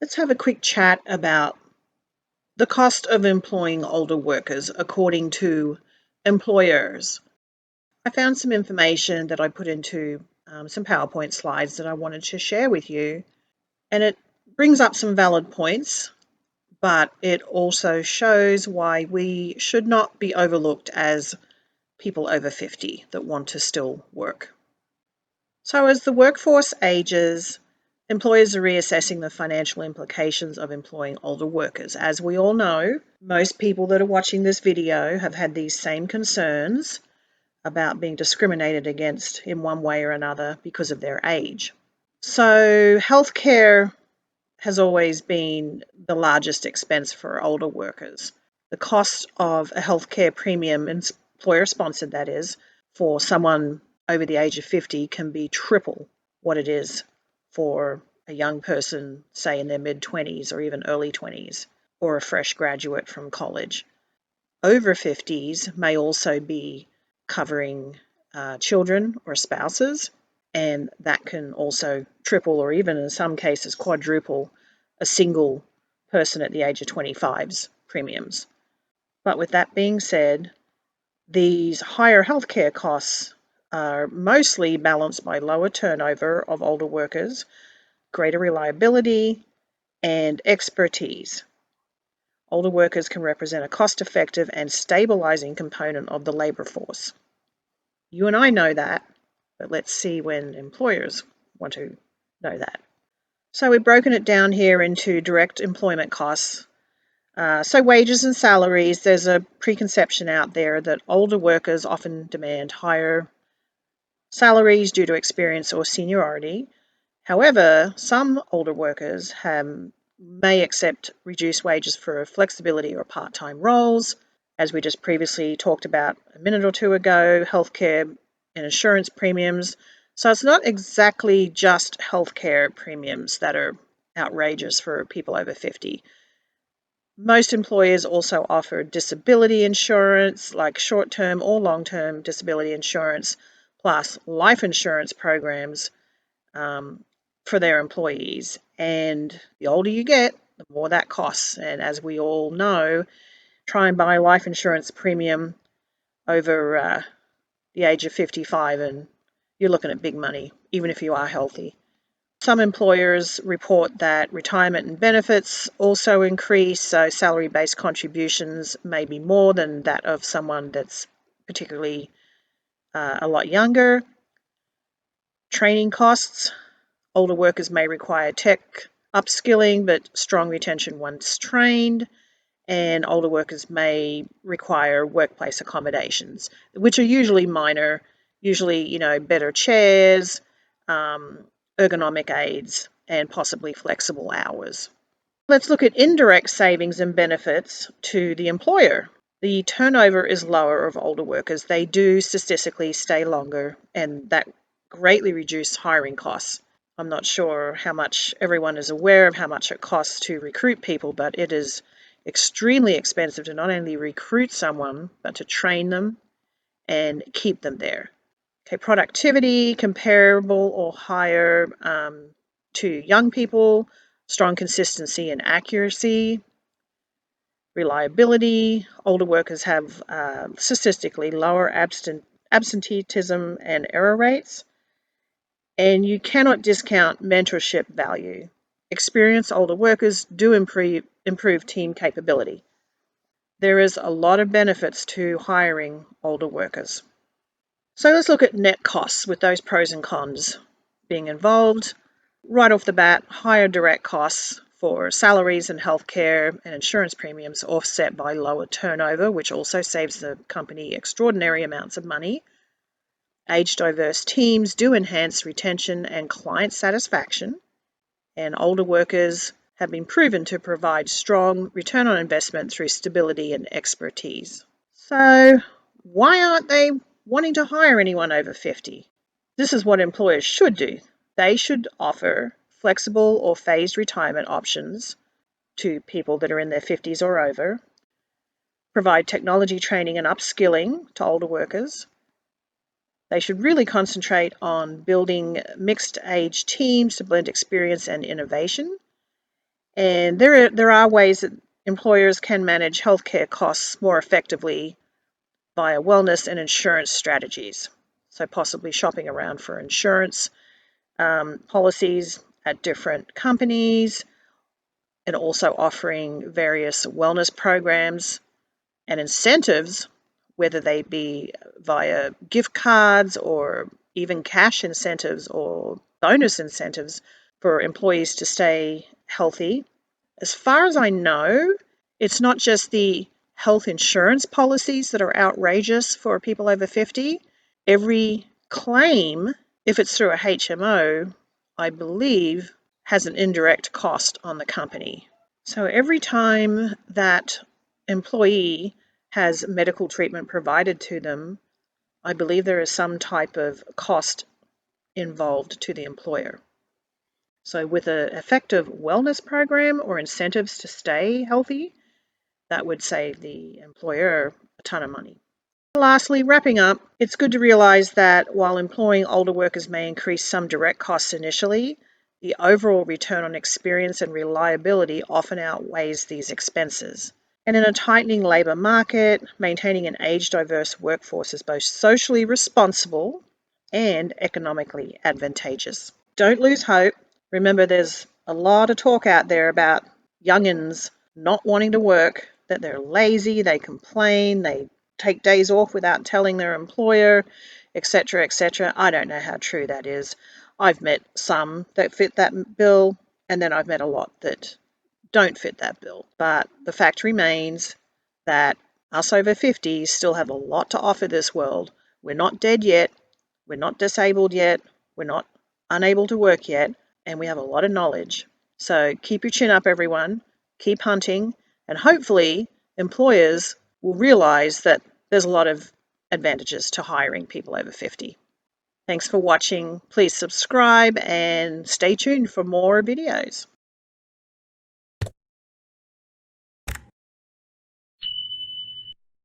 Let's have a quick chat about the cost of employing older workers according to employers. I found some information that I put into some PowerPoint slides that I wanted to share with you, and it brings up some valid points, but it also shows why we should not be overlooked as people over 50 that want to still work. So, as the workforce ages, employers are reassessing the financial implications of employing older workers. As we all know, most people that are watching this video have had these same concerns about being discriminated against in one way or another because of their age. So, healthcare has always been the largest expense for older workers. The cost of a healthcare premium, employer sponsored that is, for someone over the age of 50 can be triple what it is for a young person, say in their mid 20s or even early 20s, or a fresh graduate from college. Over 50s may also be covering children or spouses, and that can also triple or even in some cases quadruple a single person at the age of 25's premiums. But with that being said, these higher healthcare costs are mostly balanced by lower turnover of older workers, greater reliability, and expertise. Older workers can represent a cost-effective and stabilizing component of the labor force. You and I know that, but let's see when employers want to know that. So we've broken it down here into direct employment costs. So wages and salaries, there's a preconception out there that older workers often demand higher salaries due to experience or seniority. However, some older workers may accept reduced wages for flexibility or part-time roles. As we just previously talked about a minute or two ago, healthcare and insurance premiums. So it's not exactly just healthcare premiums that are outrageous for people over 50. Most employers also offer disability insurance, like short-term or long-term disability insurance, plus life insurance programs for their employees. And the older you get, the more that costs. And as we all know, try and buy a life insurance premium over the age of 55 and you're looking at big money, even if you are healthy. Some employers report that retirement and benefits also increase, so salary-based contributions may be more than that of someone that's particularly a lot younger. Training costs. Older workers may require tech upskilling, but strong retention once trained. And older workers may require workplace accommodations, which are usually minor, usually, better chairs, ergonomic aids, and possibly flexible hours. Let's look at indirect savings and benefits to the employer. The turnover is lower of older workers. They do statistically stay longer, and that greatly reduces hiring costs. I'm not sure how much everyone is aware of how much it costs to recruit people, but it is extremely expensive to not only recruit someone, but to train them and keep them there. Okay, productivity comparable or higher to young people, strong consistency and accuracy, reliability. Older workers have statistically lower absenteeism and error rates. And you cannot discount mentorship value. Experienced older workers do improve team capability. There is a lot of benefits to hiring older workers. So let's look at net costs with those pros and cons being involved. Right off the bat, higher direct costs for salaries and healthcare and insurance premiums offset by lower turnover, which also saves the company extraordinary amounts of money. Age-diverse teams do enhance retention and client satisfaction, and older workers have been proven to provide strong return on investment through stability and expertise. So, why aren't they wanting to hire anyone over 50? This is what employers should do. They should offer flexible or phased retirement options to people that are in their 50s or over, provide technology training and upskilling to older workers. They should really concentrate on building mixed age teams to blend experience and innovation. And there are ways that employers can manage healthcare costs more effectively via wellness and insurance strategies. So possibly shopping around for insurance policies at different companies, and also offering various wellness programs and incentives, whether they be via gift cards or even cash incentives or bonus incentives for employees to stay healthy. As far as I know, it's not just the health insurance policies that are outrageous for people over 50. Every claim, if it's through a HMO, I believe has an indirect cost on the company. So every time that employee has medical treatment provided to them, I believe there is some type of cost involved to the employer. So with an effective wellness program or incentives to stay healthy, that would save the employer a ton of money. Lastly, wrapping up, it's good to realize that while employing older workers may increase some direct costs initially, the overall return on experience and reliability often outweighs these expenses. And in a tightening labour market, maintaining an age-diverse workforce is both socially responsible and economically advantageous. Don't lose hope. Remember, there's a lot of talk out there about youngins not wanting to work, that they're lazy, they complain, they take days off without telling their employer, etc., etc. I don't know how true that is. I've met some that fit that bill, and then I've met a lot that don't fit that bill. But the fact remains that us over 50s still have a lot to offer this world. We're not dead yet. We're not disabled yet. We're not unable to work yet. And we have a lot of knowledge. So keep your chin up, everyone. Keep hunting. And hopefully, employers will realize that there's a lot of advantages to hiring people over 50. Thanks for watching. Please subscribe and stay tuned for more videos.